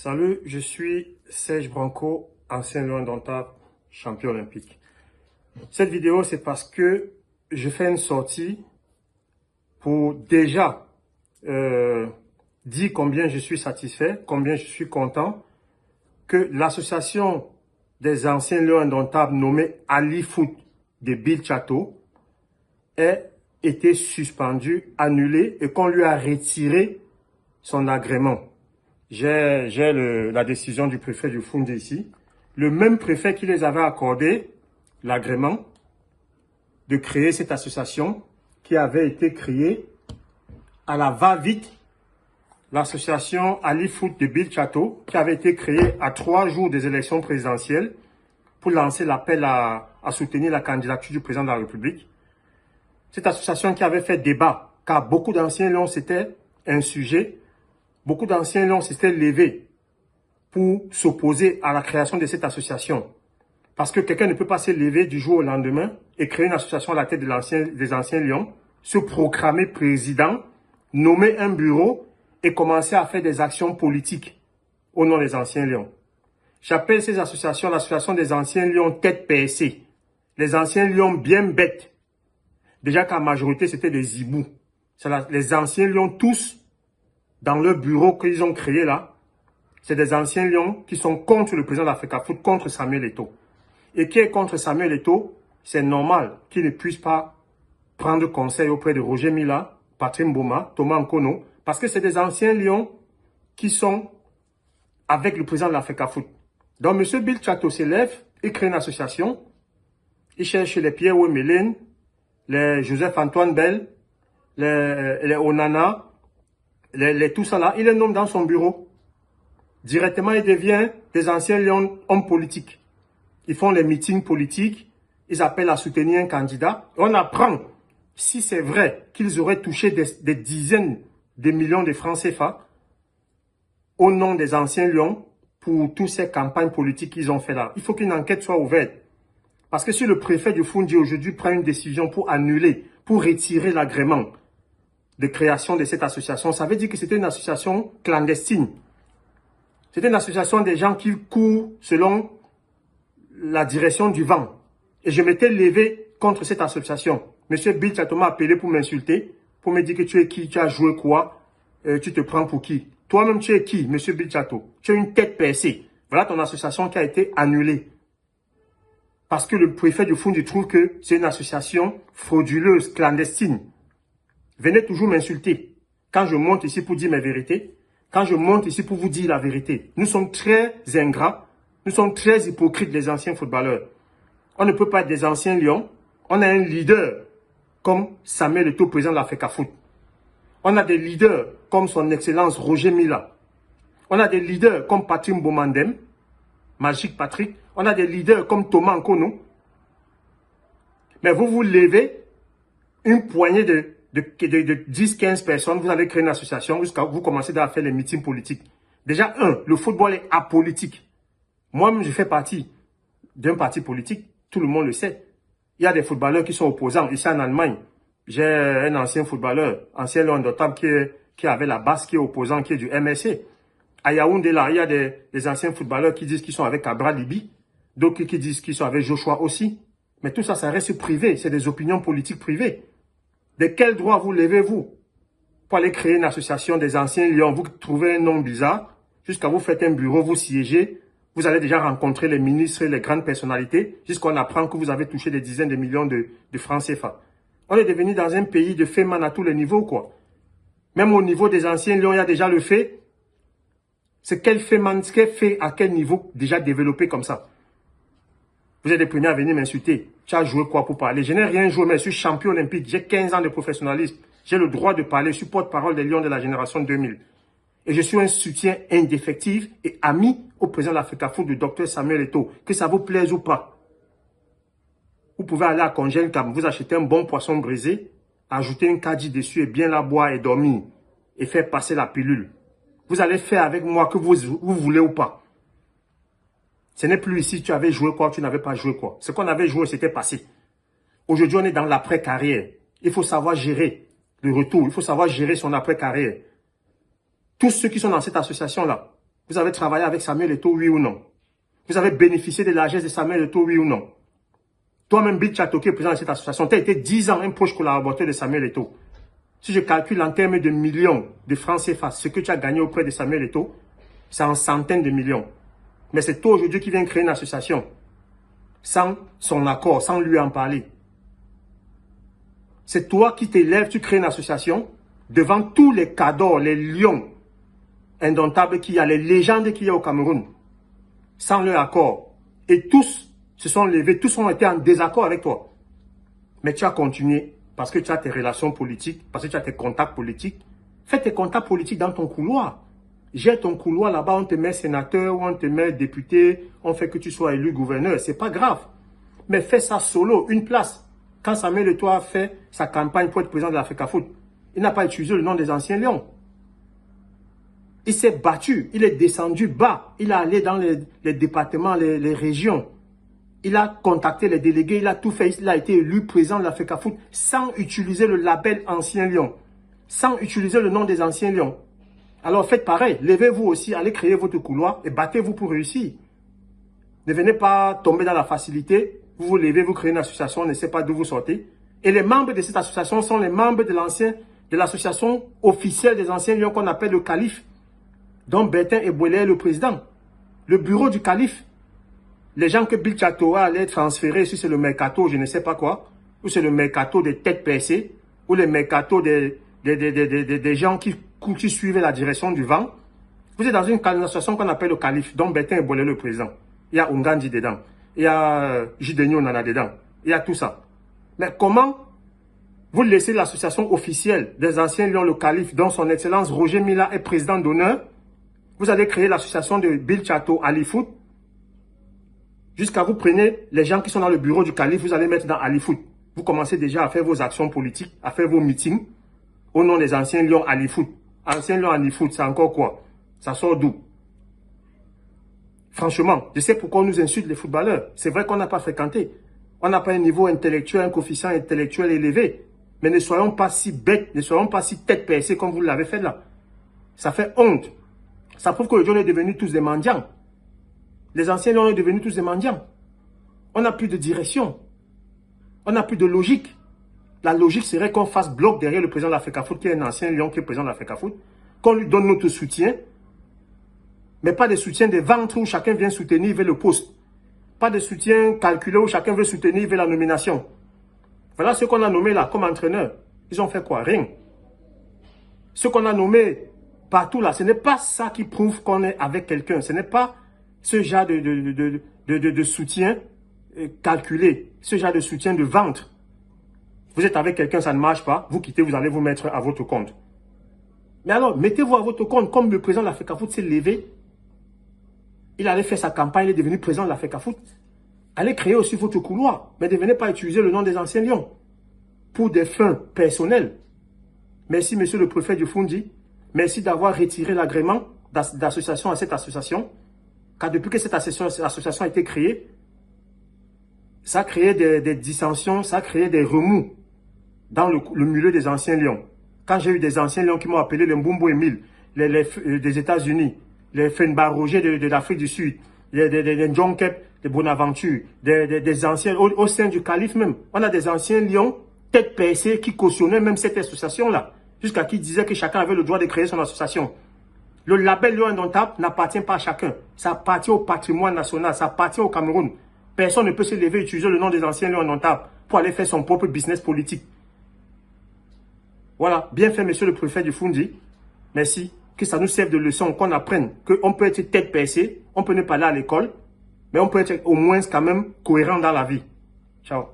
Salut, je suis Serge Branco, ancien lion indomptable, champion olympique. Cette vidéo, c'est parce que je fais une sortie pour déjà dire combien je suis satisfait, combien je suis content que l'association des anciens lions indomptables nommée Ali Foot de Bill Chateau ait été suspendue, annulée et qu'on lui a retiré son agrément. J'ai la décision du préfet du Foundiougne ici. Le même préfet qui les avait accordé l'agrément de créer cette association qui avait été créée à la va-vite. L'association Ali Foot de Bill Chateau qui avait été créée à 3 jours des élections présidentielles pour lancer l'appel à soutenir la candidature du président de la République. Cette association qui avait fait débat car beaucoup d'anciens lions s'étaient insurgés. Beaucoup d'anciens lions s'étaient levés pour s'opposer à la création de cette association. Parce que quelqu'un ne peut pas se lever du jour au lendemain et créer une association à la tête des anciens lions, se proclamer président, nommer un bureau et commencer à faire des actions politiques au nom des anciens lions. J'appelle ces associations l'association des anciens lions tête percée. Les anciens lions bien bêtes. Déjà qu'en majorité, c'était des hiboux. C'est les anciens lions tous dans leur bureau qu'ils ont créé là, c'est des anciens lions qui sont contre le président d'Africa Foot, contre Samuel Eto'o. Et qui est contre Samuel Eto'o, c'est normal qu'il ne puisse pas prendre conseil auprès de Roger Mila, Patrick Mboma, Thomas Nkono, parce que c'est des anciens lions qui sont avec le président de l'Africa Foot. Donc M. Bill Chateau s'élève, il crée une association, il cherche les Pierre Ouemelen, les Joseph-Antoine Bell, les Onana, tout ça là, il les nomme dans son bureau. Directement, il devient des anciens lions hommes politiques. Ils font les meetings politiques, ils appellent à soutenir un candidat. On apprend, si c'est vrai, qu'ils auraient touché des dizaines de millions de francs CFA au nom des anciens lions pour toutes ces campagnes politiques qu'ils ont fait là. Il faut qu'une enquête soit ouverte. Parce que si le préfet du Foundiougne aujourd'hui prend une décision pour annuler, pour retirer l'agrément de création de cette association, ça veut dire que c'était une association clandestine. C'était une association des gens qui courent selon la direction du vent. Et je m'étais levé contre cette association. Monsieur Bill Chateau m'a appelé pour m'insulter, pour me dire que tu es qui, tu as joué quoi, tu te prends pour qui. Toi-même, tu es qui, Monsieur Bill Chateau? Tu as une tête percée. Voilà ton association qui a été annulée. Parce que le préfet du Foundiougne trouve que c'est une association frauduleuse, clandestine. Venez toujours m'insulter. Quand je monte ici pour dire mes vérités, quand je monte ici pour vous dire la vérité, nous sommes très ingrats, nous sommes très hypocrites les anciens footballeurs. On ne peut pas être des anciens lions. On a un leader comme Samuel Eto'o, président de l'Africa Foot. On a des leaders comme son excellence Roger Mila. On a des leaders comme Patrick Mbomandem, Magique Patrick. On a des leaders comme Thomas Nkono. Mais vous vous levez, une poignée de 10-15 personnes, vous avez créé une association jusqu'à vous commencez à faire les meetings politiques. Déjà, le football est apolitique. Moi-même, je fais partie d'un parti politique, tout le monde le sait. Il y a des footballeurs qui sont opposants. Ici en Allemagne, j'ai un ancien footballeur, ancien lion indomptable qui avait la base, qui est opposant, qui est du MSC. À Yaoundé, là, il y a des anciens footballeurs qui disent qu'ils sont avec Abra Libi, d'autres qui disent qu'ils sont avec Joshua aussi. Mais tout ça, ça reste privé. C'est des opinions politiques privées. De quel droit vous levez-vous pour aller créer une association des anciens lions? Vous trouvez un nom bizarre, jusqu'à vous faites un bureau, vous siégez, vous allez déjà rencontrer les ministres et les grandes personnalités, jusqu'à on apprend que vous avez touché des dizaines de millions de francs CFA. On est devenu dans un pays de féman à tous les niveaux, quoi. Même au niveau des anciens lions, il y a déjà le fait. C'est quel féman, ce qu'est fait à quel niveau déjà développé comme ça? Vous êtes les premiers à venir m'insulter. Tu as joué quoi pour parler? Je n'ai rien joué, mais je suis champion olympique. J'ai 15 ans de professionnalisme. J'ai le droit de parler. Je suis porte-parole des Lions de la génération 2000. Et je suis un soutien indéfectible et ami au président de l'Africa Foot, du Dr Samuel Eto'o. Que ça vous plaise ou pas. Vous pouvez aller à Congène Cam, vous achetez un bon poisson brisé, ajouter une caddie dessus et bien la boire et dormir. Et faire passer la pilule. Vous allez faire avec moi que vous voulez ou pas. Ce n'est plus ici, tu avais joué quoi, tu n'avais pas joué quoi. Ce qu'on avait joué, c'était passé. Aujourd'hui, on est dans l'après-carrière. Il faut savoir gérer le retour. Il faut savoir gérer son après-carrière. Tous ceux qui sont dans cette association-là, Vous avez travaillé avec Samuel Eto'o, oui ou non? Vous avez bénéficié de la largesse de Samuel Eto'o, oui ou non? Toi-même, Bill Chateau, qui est président de cette association, tu as été 10 ans un proche collaborateur de Samuel Eto'o. Si je calcule en termes de millions de francs CFA, ce que tu as gagné auprès de Samuel Eto'o, c'est en centaines de millions. Mais c'est toi aujourd'hui qui viens créer une association sans son accord, sans lui en parler. C'est toi qui t'élèves, tu crées une association devant tous les cadors, les lions indomptables qu'il y a, les légendes qu'il y a au Cameroun, sans leur accord. Et tous se sont levés, tous ont été en désaccord avec toi. Mais tu as continué parce que tu as tes relations politiques, parce que tu as tes contacts politiques. Fais tes contacts politiques dans ton couloir. Gère ton couloir là-bas, on te met sénateur ou on te met député, on fait que tu sois élu gouverneur. C'est pas grave. Mais fais ça solo, une place. Quand Samuel Eto'o a fait sa campagne pour être président de l'Africafoot, il n'a pas utilisé le nom des anciens lions. Il s'est battu, il est descendu bas, il est allé dans les départements, les régions. Il a contacté les délégués, il a tout fait, il a été élu président de l'Africafoot sans utiliser le label ancien lion, sans utiliser le nom des anciens lions. Alors faites pareil, levez-vous aussi, allez créer votre couloir et battez-vous pour réussir. Ne venez pas tomber dans la facilité, vous vous levez, vous créez une association, on ne sait pas d'où vous sortez. Et les membres de cette association sont les membres de l'association officielle des anciens lions qu'on appelle le calife, dont Bertin Ebouélé est le président. Le bureau du calife. Les gens que Bill Chateau allait transférer, si c'est le mercato, je ne sais pas quoi, ou c'est le mercato des têtes percées, ou le mercato des gens qui suivaient la direction du vent. Vous êtes dans une association qu'on appelle le calife, dont Bertin Ebouélé est le président. Il y a Ungandi dedans. Il y a Jidenyo Nana dedans. Il y a tout ça. Mais comment vous laissez l'association officielle des anciens lions, le calife, dont son excellence Roger Mila est président d'honneur? Vous allez créer l'association de Bill Chateau Alifoot. Jusqu'à vous prenez les gens qui sont dans le bureau du calife, vous allez mettre dans Alifoot. Vous commencez déjà à faire vos actions politiques, à faire vos meetings au nom des anciens lions Alifoot. Anciens lions Alifoot, c'est encore quoi? Ça sort d'où? Franchement, je sais pourquoi on nous insulte les footballeurs. C'est vrai qu'on n'a pas fréquenté. On n'a pas un niveau intellectuel, un coefficient intellectuel élevé. Mais ne soyons pas si bêtes, ne soyons pas si tête percée comme vous l'avez fait là. Ça fait honte. Ça prouve qu'aujourd'hui on est devenus tous des mendiants. Les anciens lions sont devenus tous des mendiants. On n'a plus de direction. On n'a plus de logique. La logique serait qu'on fasse bloc derrière le président de l'Africafoot, qui est un ancien lion, qui est président de l'Africafoot, qu'on lui donne notre soutien, mais pas de soutien des ventres où chacun vient soutenir vers le poste. Pas de soutien calculé où chacun veut soutenir vers la nomination. Voilà ce qu'on a nommé là comme entraîneur. Ils ont fait quoi? Rien. Ce qu'on a nommé partout là, ce n'est pas ça qui prouve qu'on est avec quelqu'un. Ce n'est pas ce genre de soutien calculé, ce genre de soutien de ventre. Vous êtes avec quelqu'un, ça ne marche pas, vous quittez, vous allez vous mettre à votre compte. Mais alors, mettez-vous à votre compte, comme le président de l'Africafoot s'est levé. Il allait faire sa campagne, il est devenu président de l'Africafoot. Allez créer aussi votre couloir, mais ne venez pas utiliser le nom des anciens lions pour des fins personnelles. Merci, monsieur le préfet du Fundi. Merci d'avoir retiré l'agrément d'association à cette association. Car depuis que cette association a été créée, ça a créé des dissensions, ça a créé des remous dans le milieu des anciens lions. Quand j'ai eu des anciens lions qui m'ont appelé les Mbumbo Emile, des États-Unis, les Fenba Roger de l'Afrique du Sud, les John Kep de Bonaventure, des anciens, au sein du calife même, on a des anciens lions, tête percée, qui cautionnaient même cette association-là, jusqu'à qui disaient que chacun avait le droit de créer son association. Le label Lion Indomptable n'appartient pas à chacun. Ça appartient au patrimoine national, ça appartient au Cameroun. Personne ne peut se lever et utiliser le nom des anciens Lions Indomptables pour aller faire son propre business politique. Voilà, bien fait, monsieur le préfet du Fundi. Merci. Que ça nous serve de leçon, qu'on apprenne qu'on peut être tête percée, on peut ne pas aller à l'école, mais on peut être au moins quand même cohérent dans la vie. Ciao.